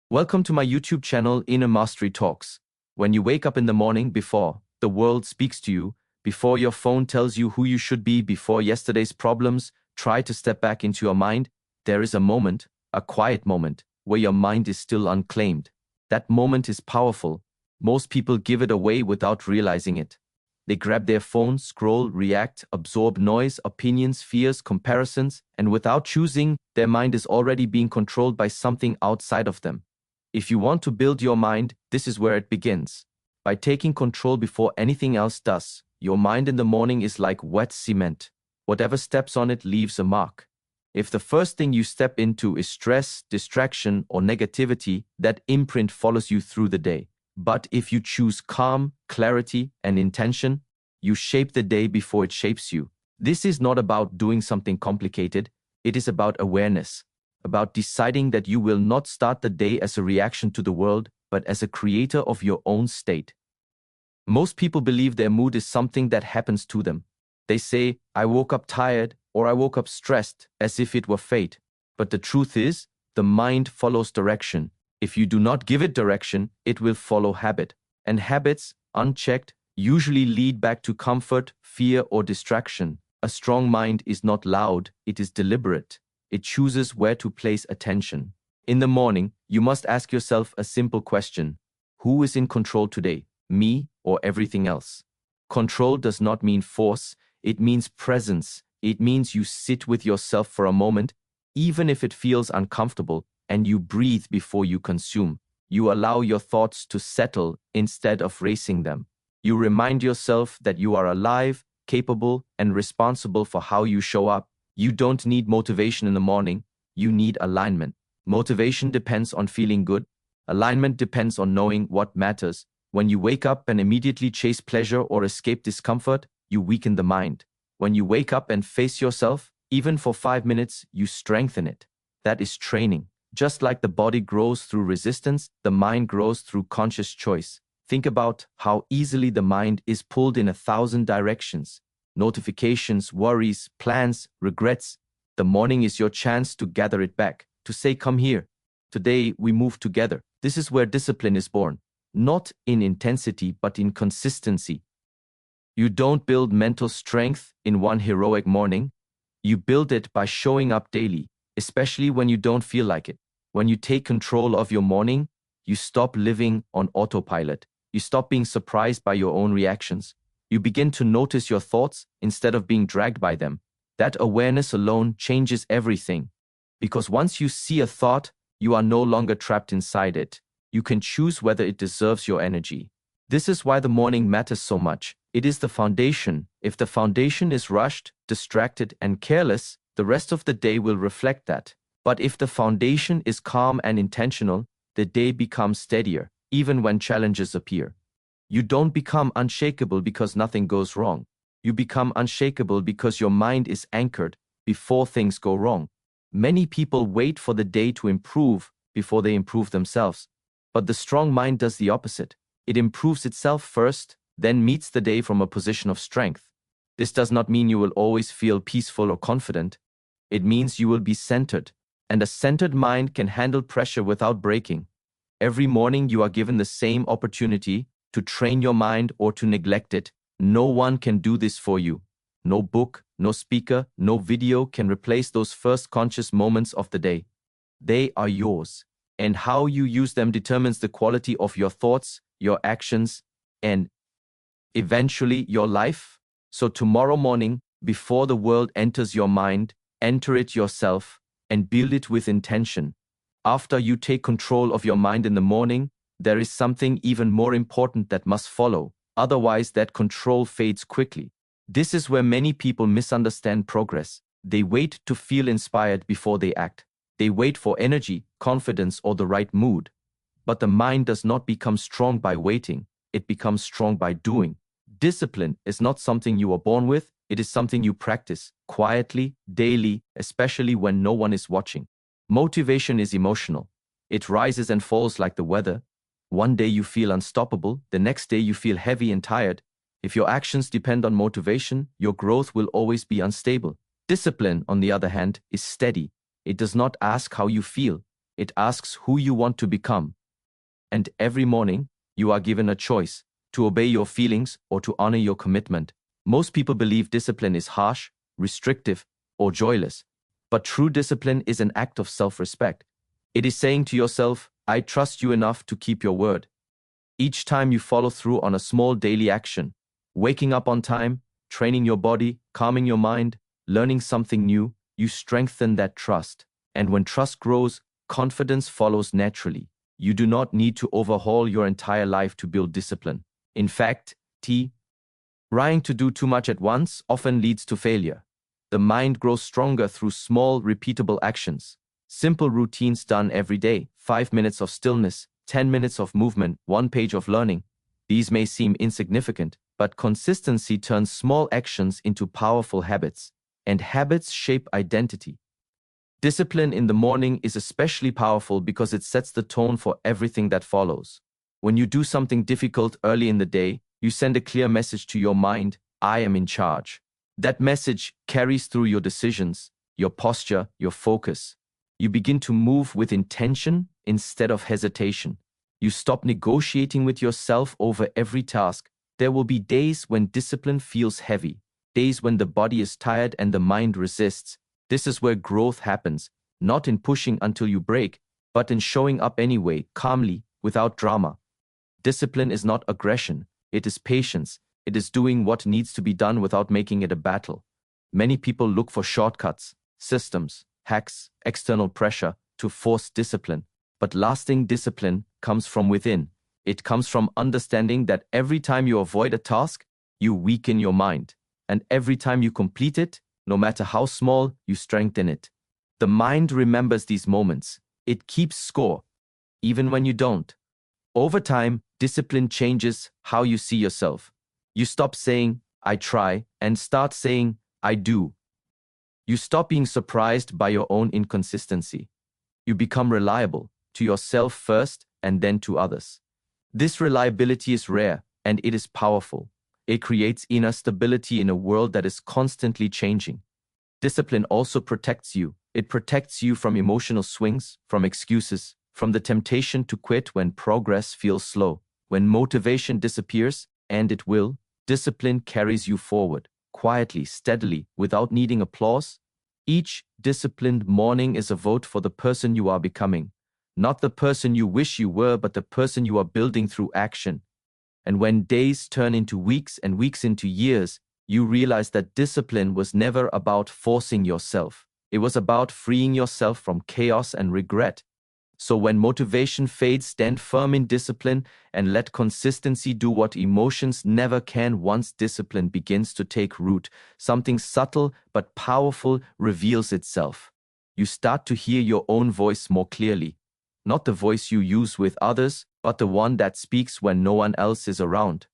Welcome to my YouTube channel, Inner Mastery Talks. When you wake up in the morning, before the world speaks to you, before your phone tells you who you should be, before yesterday's problems try to step back into your mind, there is a moment, a quiet moment, where your mind is still unclaimed. That moment is powerful. Most people give it away without realizing it. They grab their phone, scroll, react, absorb noise, opinions, fears, comparisons, and without choosing, their mind is already being controlled by something outside of them. If you want to build your mind, this is where it begins. By taking control before anything else does. Your mind in the morning is like wet cement. Whatever steps on it leaves a mark. If the first thing you step into is stress, distraction, or negativity, that imprint follows you through the day. But if you choose calm, clarity, and intention, you shape the day before it shapes you. This is not about doing something complicated. It is about awareness. About deciding that you will not start the day as a reaction to the world, but as a creator of your own state. Most people believe their mood is something that happens to them. They say, I woke up tired, or I woke up stressed, as if it were fate. But the truth is, the mind follows direction. If you do not give it direction, it will follow habit. And habits, unchecked, usually lead back to comfort, fear, or distraction. A strong mind is not loud, it is deliberate. It chooses where to place attention. In the morning, you must ask yourself a simple question. Who is in control today, me or everything else? Control does not mean force, it means presence. It means you sit with yourself for a moment, even if it feels uncomfortable, and you breathe before you consume. You allow your thoughts to settle instead of racing them. You remind yourself that you are alive, capable, and responsible for how you show up. You don't need motivation in the morning, you need alignment. Motivation depends on feeling good. Alignment depends on knowing what matters. When you wake up and immediately chase pleasure or escape discomfort, you weaken the mind. When you wake up and face yourself, even for 5 minutes, you strengthen it. That is training. Just like the body grows through resistance, the mind grows through conscious choice. Think about how easily the mind is pulled in 1,000 directions. Notifications, worries, plans, regrets. The morning is your chance to gather it back, to say, come here. Today, we move together. This is where discipline is born. Not in intensity, but in consistency. You don't build mental strength in one heroic morning. You build it by showing up daily, especially when you don't feel like it. When you take control of your morning, you stop living on autopilot. You stop being surprised by your own reactions. You begin to notice your thoughts instead of being dragged by them. That awareness alone changes everything. Because once you see a thought, you are no longer trapped inside it. You can choose whether it deserves your energy. This is why the morning matters so much. It is the foundation. If the foundation is rushed, distracted, and careless, the rest of the day will reflect that. But if the foundation is calm and intentional, the day becomes steadier, even when challenges appear. You don't become unshakable because nothing goes wrong. You become unshakable because your mind is anchored before things go wrong. Many people wait for the day to improve before they improve themselves. But the strong mind does the opposite. It improves itself first, then meets the day from a position of strength. This does not mean you will always feel peaceful or confident. It means you will be centered, and a centered mind can handle pressure without breaking. Every morning you are given the same opportunity to train your mind or to neglect it. No one can do this for you. No book, no speaker, no video can replace those first conscious moments of the day. They are yours, and how you use them determines the quality of your thoughts, your actions, and eventually your life. So tomorrow morning, before the world enters your mind, enter it yourself and build it with intention. After you take control of your mind in the morning, there is something even more important that must follow. Otherwise, that control fades quickly. This is where many people misunderstand progress. They wait to feel inspired before they act. They wait for energy, confidence, or the right mood. But the mind does not become strong by waiting. It becomes strong by doing. Discipline is not something you are born with. It is something you practice quietly, daily, especially when no one is watching. Motivation is emotional. It rises and falls like the weather. One day you feel unstoppable, the next day you feel heavy and tired. If your actions depend on motivation, your growth will always be unstable. Discipline, on the other hand, is steady. It does not ask how you feel. It asks who you want to become. And every morning, you are given a choice to obey your feelings or to honor your commitment. Most people believe discipline is harsh, restrictive, or joyless. But true discipline is an act of self-respect. It is saying to yourself, I trust you enough to keep your word. Each time you follow through on a small daily action, waking up on time, training your body, calming your mind, learning something new, you strengthen that trust. And when trust grows, confidence follows naturally. You do not need to overhaul your entire life to build discipline. In fact, trying to do too much at once often leads to failure. The mind grows stronger through small, repeatable actions. Simple routines done every day, 5 minutes of stillness, 10 minutes of movement, 1 page of learning. These may seem insignificant, but consistency turns small actions into powerful habits, and habits shape identity. Discipline in the morning is especially powerful because it sets the tone for everything that follows. When you do something difficult early in the day, you send a clear message to your mind, I am in charge. That message carries through your decisions, your posture, your focus. You begin to move with intention instead of hesitation. You stop negotiating with yourself over every task. There will be days when discipline feels heavy, days when the body is tired and the mind resists. This is where growth happens, not in pushing until you break, but in showing up anyway, calmly, without drama. Discipline is not aggression, it is patience. It is doing what needs to be done without making it a battle. Many people look for shortcuts, systems, hacks, external pressure to force discipline. But lasting discipline comes from within. It comes from understanding that every time you avoid a task, you weaken your mind. And every time you complete it, no matter how small, you strengthen it. The mind remembers these moments. It keeps score, even when you don't. Over time, discipline changes how you see yourself. You stop saying, I try, and start saying, I do. You stop being surprised by your own inconsistency. You become reliable, to yourself first and then to others. This reliability is rare, and it is powerful. It creates inner stability in a world that is constantly changing. Discipline also protects you. It protects you from emotional swings, from excuses, from the temptation to quit when progress feels slow. When motivation disappears, and it will, discipline carries you forward, quietly, steadily, without needing applause. Each disciplined morning is a vote for the person you are becoming. Not the person you wish you were, but the person you are building through action. And when days turn into weeks and weeks into years, you realize that discipline was never about forcing yourself. It was about freeing yourself from chaos and regret. So when motivation fades, stand firm in discipline and let consistency do what emotions never can. Once discipline begins to take root, something subtle but powerful reveals itself. You start to hear your own voice more clearly. Not the voice you use with others, but the one that speaks when no one else is around.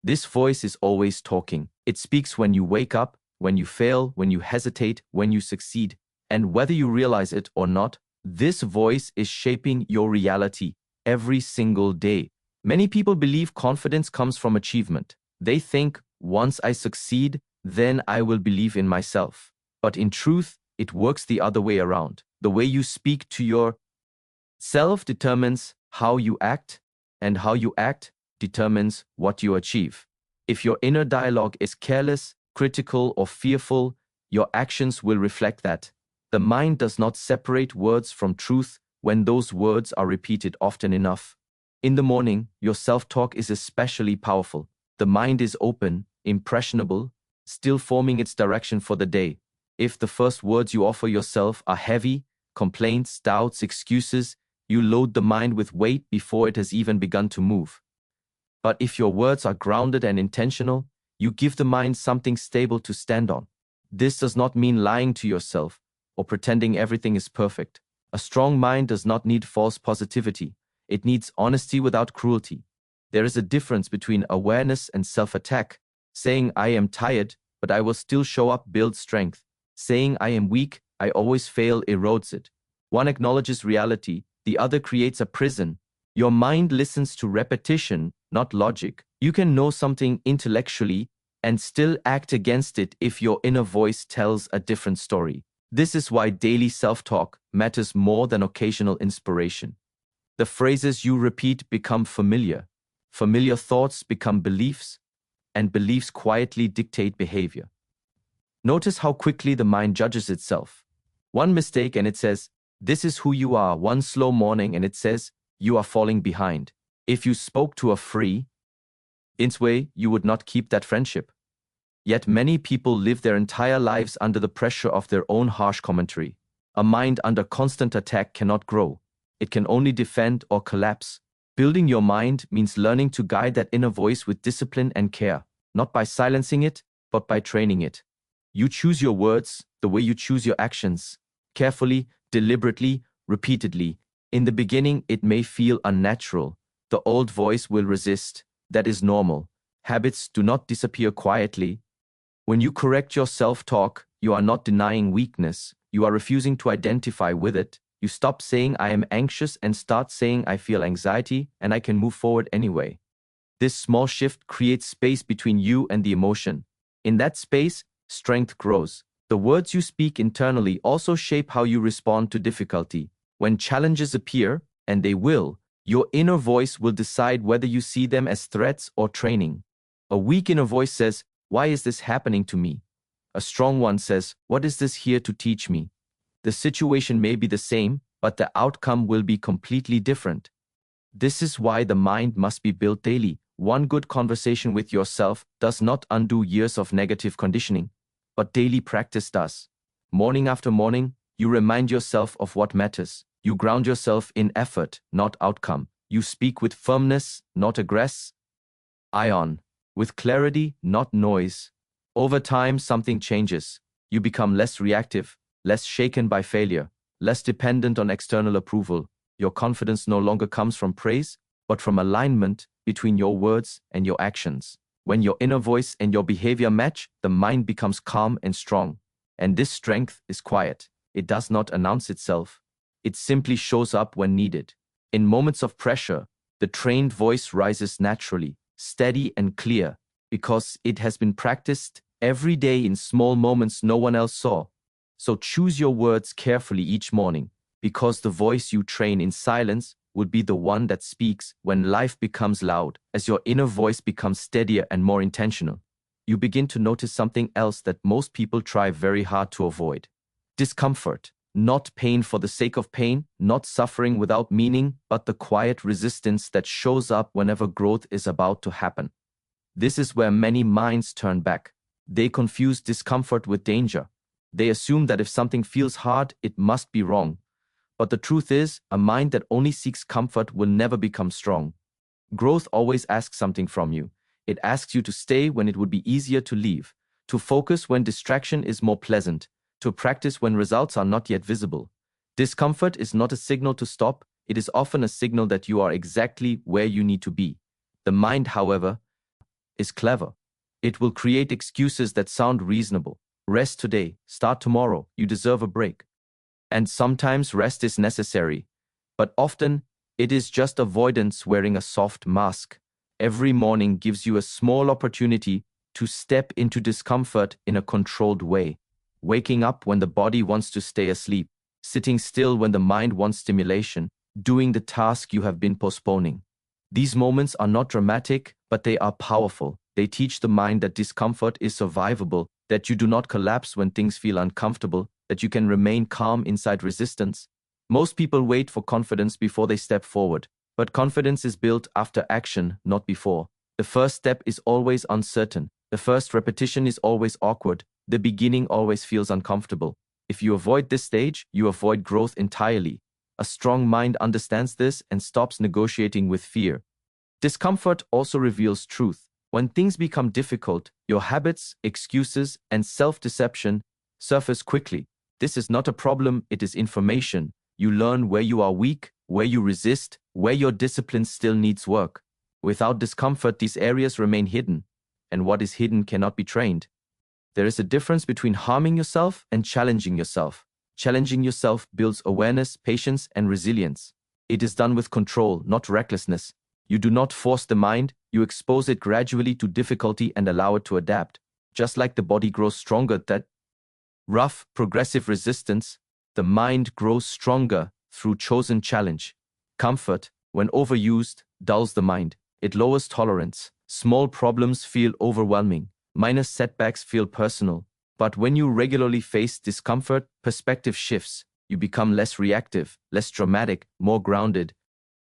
This voice is always talking. It speaks when you wake up, when you fail, when you hesitate, when you succeed. And whether you realize it or not, this voice is shaping your reality every single day. Many people believe confidence comes from achievement. They think, once I succeed, then I will believe in myself. But in truth, it works the other way around. The way you speak to yourself determines how you act, and how you act determines what you achieve. If your inner dialogue is careless, critical, or fearful, your actions will reflect that. The mind does not separate words from truth when those words are repeated often enough. In the morning, your self-talk is especially powerful. The mind is open, impressionable, still forming its direction for the day. If the first words you offer yourself are heavy, complaints, doubts, excuses, you load the mind with weight before it has even begun to move. But if your words are grounded and intentional, you give the mind something stable to stand on. This does not mean lying to yourself or pretending everything is perfect. A strong mind does not need false positivity. It needs honesty without cruelty. There is a difference between awareness and self-attack. Saying I am tired, but I will still show up builds strength. Saying I am weak, I always fail erodes it. One acknowledges reality, the other creates a prison. Your mind listens to repetition, not logic. You can know something intellectually and still act against it if your inner voice tells a different story. This is why daily self-talk matters more than occasional inspiration. The phrases you repeat become familiar. Familiar thoughts become beliefs, and beliefs quietly dictate behavior. Notice how quickly the mind judges itself. One mistake and it says, "This is who you are." One slow morning and it says, "You are falling behind." If you spoke to a free, way, you would not keep that friendship. Yet many people live their entire lives under the pressure of their own harsh commentary. A mind under constant attack cannot grow. It can only defend or collapse. Building your mind means learning to guide that inner voice with discipline and care, not by silencing it, but by training it. You choose your words the way you choose your actions, carefully, deliberately, repeatedly. In the beginning, it may feel unnatural. The old voice will resist. That is normal. Habits do not disappear quietly. When you correct your self-talk, you are not denying weakness. You are refusing to identify with it. You stop saying "I am anxious" and start saying "I feel anxiety and I can move forward anyway." This small shift creates space between you and the emotion. In that space, strength grows. The words you speak internally also shape how you respond to difficulty. When challenges appear, and they will, your inner voice will decide whether you see them as threats or training. A weak inner voice says, "Why is this happening to me?" A strong one says, "What is this here to teach me?" The situation may be the same, but the outcome will be completely different. This is why the mind must be built daily. One good conversation with yourself does not undo years of negative conditioning, but daily practice does. Morning after morning, you remind yourself of what matters. You ground yourself in effort, not outcome. You speak with firmness, not aggress. With clarity, not noise. Over time, something changes. You become less reactive, less shaken by failure, less dependent on external approval. Your confidence no longer comes from praise, but from alignment between your words and your actions. When your inner voice and your behavior match, the mind becomes calm and strong. And this strength is quiet. It does not announce itself. It simply shows up when needed. In moments of pressure, the trained voice rises naturally, steady and clear, because it has been practiced every day in small moments no one else saw. So choose your words carefully each morning, because the voice you train in silence will be the one that speaks when life becomes loud. As your inner voice becomes steadier and more intentional, you begin to notice something else that most people try very hard to avoid. Discomfort. Not pain for the sake of pain, not suffering without meaning, but the quiet resistance that shows up whenever growth is about to happen. This is where many minds turn back. They confuse discomfort with danger. They assume that if something feels hard, it must be wrong. But the truth is, a mind that only seeks comfort will never become strong. Growth always asks something from you. It asks you to stay when it would be easier to leave, to focus when distraction is more pleasant, to practice when results are not yet visible. Discomfort is not a signal to stop. It is often a signal that you are exactly where you need to be. The mind, however, is clever. It will create excuses that sound reasonable. Rest today, start tomorrow, you deserve a break. And sometimes rest is necessary, but often it is just avoidance wearing a soft mask. Every morning gives you a small opportunity to step into discomfort in a controlled way. Waking up when the body wants to stay asleep, sitting still when the mind wants stimulation, doing the task you have been postponing. These moments are not dramatic, but they are powerful. They teach the mind that discomfort is survivable, that you do not collapse when things feel uncomfortable, that you can remain calm inside resistance. Most people wait for confidence before they step forward, but confidence is built after action, not before. The first step is always uncertain. The first repetition is always awkward. The beginning always feels uncomfortable. If you avoid this stage, you avoid growth entirely. A strong mind understands this and stops negotiating with fear. Discomfort also reveals truth. When things become difficult, your habits, excuses, and self-deception surface quickly. This is not a problem, it is information. You learn where you are weak, where you resist, where your discipline still needs work. Without discomfort, these areas remain hidden, and what is hidden cannot be trained. There is a difference between harming yourself and challenging yourself. Challenging yourself builds awareness, patience, and resilience. It is done with control, not recklessness. You do not force the mind, you expose it gradually to difficulty and allow it to adapt. Just like the body grows stronger, that Rough, progressive resistance. The mind grows stronger through chosen challenge. Comfort, when overused, dulls the mind. It lowers tolerance. Small problems feel overwhelming. Minor setbacks feel personal. But when you regularly face discomfort, perspective shifts. You become less reactive, less dramatic, more grounded.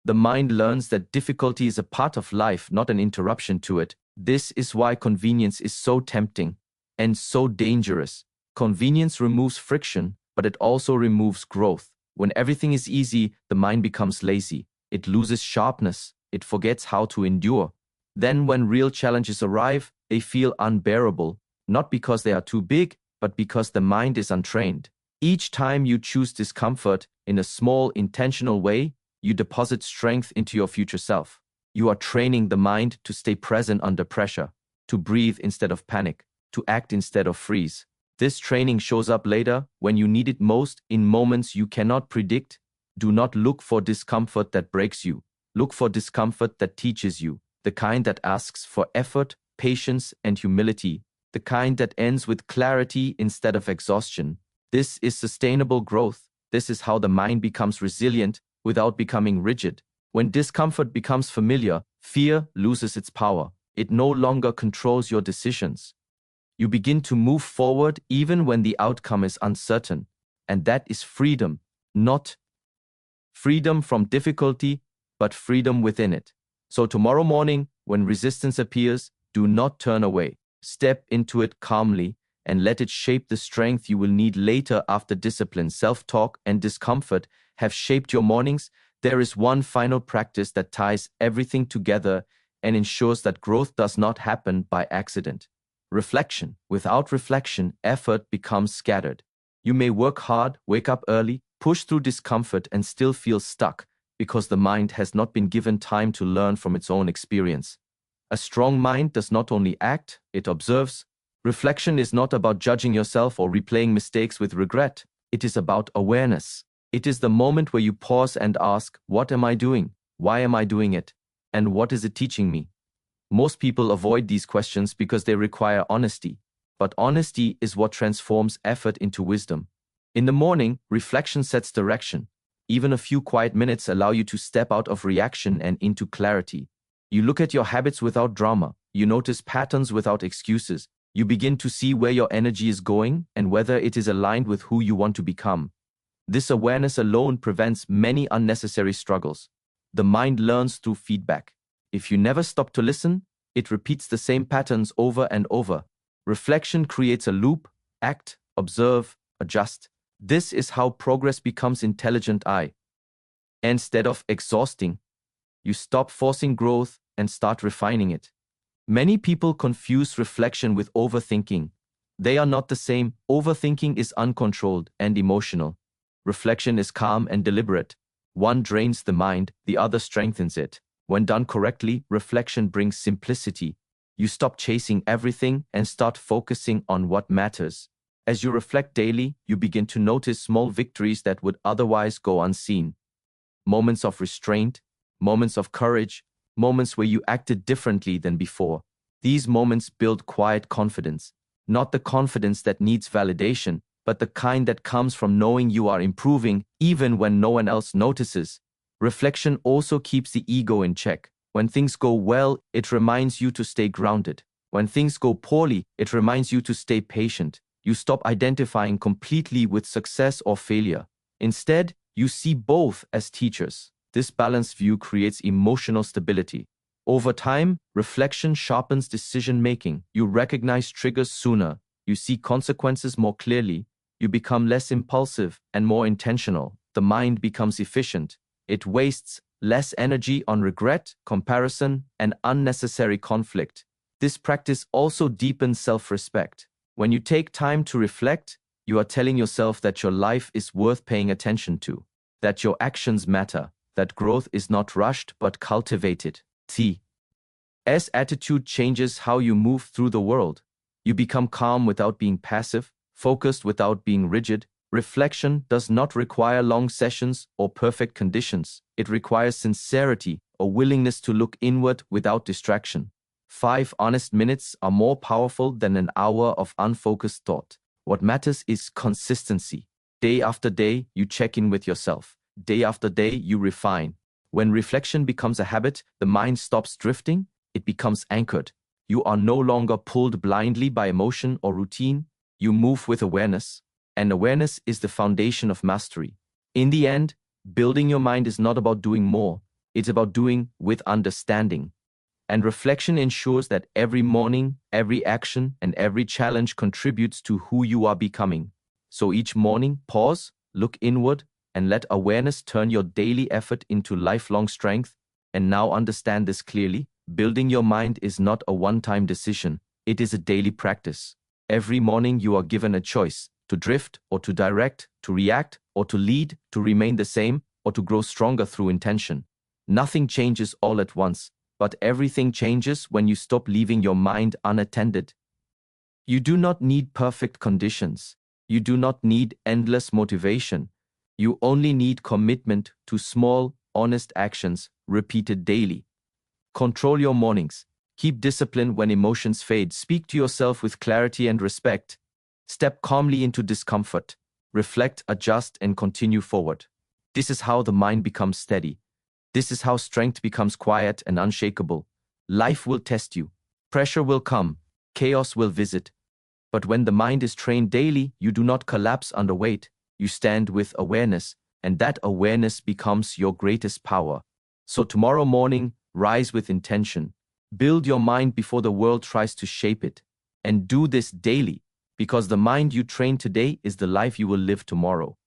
The mind learns that difficulty is a part of life, not an interruption to it. This is why convenience is so tempting and so dangerous. Convenience removes friction, but it also removes growth. When everything is easy, the mind becomes lazy. It loses sharpness. It forgets how to endure. Then when real challenges arrive, they feel unbearable, not because they are too big, but because the mind is untrained. Each time you choose discomfort in a small, intentional way, you deposit strength into your future self. You are training the mind to stay present under pressure, to breathe instead of panic, to act instead of freeze. This training shows up later when you need it most, in moments you cannot predict. Do not look for discomfort that breaks you. Look for discomfort that teaches you, the kind that asks for effort, patience, and humility, the kind that ends with clarity instead of exhaustion. This is sustainable growth. This is how the mind becomes resilient without becoming rigid. When discomfort becomes familiar, fear loses its power. It no longer controls your decisions. You begin to move forward even when the outcome is uncertain. And that is freedom, not freedom from difficulty, but freedom within it. So tomorrow morning, when resistance appears, do not turn away. Step into it calmly and let it shape the strength you will need later after discipline, self-talk, and discomfort have shaped your mornings. There is one final practice that ties everything together and ensures that growth does not happen by accident. Reflection. Without reflection, effort becomes scattered. You may work hard, wake up early, push through discomfort, and still feel stuck because the mind has not been given time to learn from its own experience. A strong mind does not only act, it observes. Reflection is not about judging yourself or replaying mistakes with regret. It is about awareness. It is the moment where you pause and ask, what am I doing? Why am I doing it? And what is it teaching me? Most people avoid these questions because they require honesty. But honesty is what transforms effort into wisdom. In the morning, reflection sets direction. Even a few quiet minutes allow you to step out of reaction and into clarity. You look at your habits without drama. You notice patterns without excuses. You begin to see where your energy is going and whether it is aligned with who you want to become. This awareness alone prevents many unnecessary struggles. The mind learns through feedback. If you never stop to listen, it repeats the same patterns over and over. Reflection creates a loop: act, observe, adjust. This is how progress becomes intelligent. Instead of exhausting, you stop forcing growth and start refining it. Many people confuse reflection with overthinking. They are not the same. Overthinking is uncontrolled and emotional. Reflection is calm and deliberate. One drains the mind, the other strengthens it. When done correctly, reflection brings simplicity. You stop chasing everything and start focusing on what matters. As you reflect daily, you begin to notice small victories that would otherwise go unseen. Moments of restraint, moments of courage, moments where you acted differently than before. These moments build quiet confidence, not the confidence that needs validation, but the kind that comes from knowing you are improving even when no one else notices. Reflection also keeps the ego in check. When things go well, it reminds you to stay grounded. When things go poorly, it reminds you to stay patient. You stop identifying completely with success or failure. Instead, you see both as teachers. This balanced view creates emotional stability. Over time, reflection sharpens decision-making. You recognize triggers sooner. You see consequences more clearly. You become less impulsive and more intentional. The mind becomes efficient. It wastes less energy on regret, comparison, and unnecessary conflict. This practice also deepens self-respect. When you take time to reflect, you are telling yourself that your life is worth paying attention to, that your actions matter, that growth is not rushed but cultivated. As attitude changes how you move through the world. You become calm without being passive, focused without being rigid. Reflection does not require long sessions or perfect conditions. It requires sincerity, a willingness to look inward without distraction. 5 honest minutes are more powerful than an hour of unfocused thought. What matters is consistency. Day after day, you check in with yourself. Day after day, you refine. When reflection becomes a habit, the mind stops drifting, it becomes anchored. You are no longer pulled blindly by emotion or routine. You move with awareness, and awareness is the foundation of mastery. In the end, building your mind is not about doing more, it's about doing with understanding. And reflection ensures that every morning, every action, and every challenge contributes to who you are becoming. So each morning, pause, look inward, and let awareness turn your daily effort into lifelong strength. And now understand this clearly. Building your mind is not a one-time decision, it is a daily practice. Every morning you are given a choice, to drift or to direct, to react or to lead, to remain the same or to grow stronger through intention. Nothing changes all at once, but everything changes when you stop leaving your mind unattended. You do not need perfect conditions. You do not need endless motivation. You only need commitment to small, honest actions repeated daily. Control your mornings. Keep discipline when emotions fade. Speak to yourself with clarity and respect. Step calmly into discomfort. Reflect, adjust, and continue forward. This is how the mind becomes steady. This is how strength becomes quiet and unshakable. Life will test you. Pressure will come. Chaos will visit. But when the mind is trained daily, you do not collapse under weight. You stand with awareness, and that awareness becomes your greatest power. So tomorrow morning, rise with intention. Build your mind before the world tries to shape it. And do this daily, because the mind you train today is the life you will live tomorrow.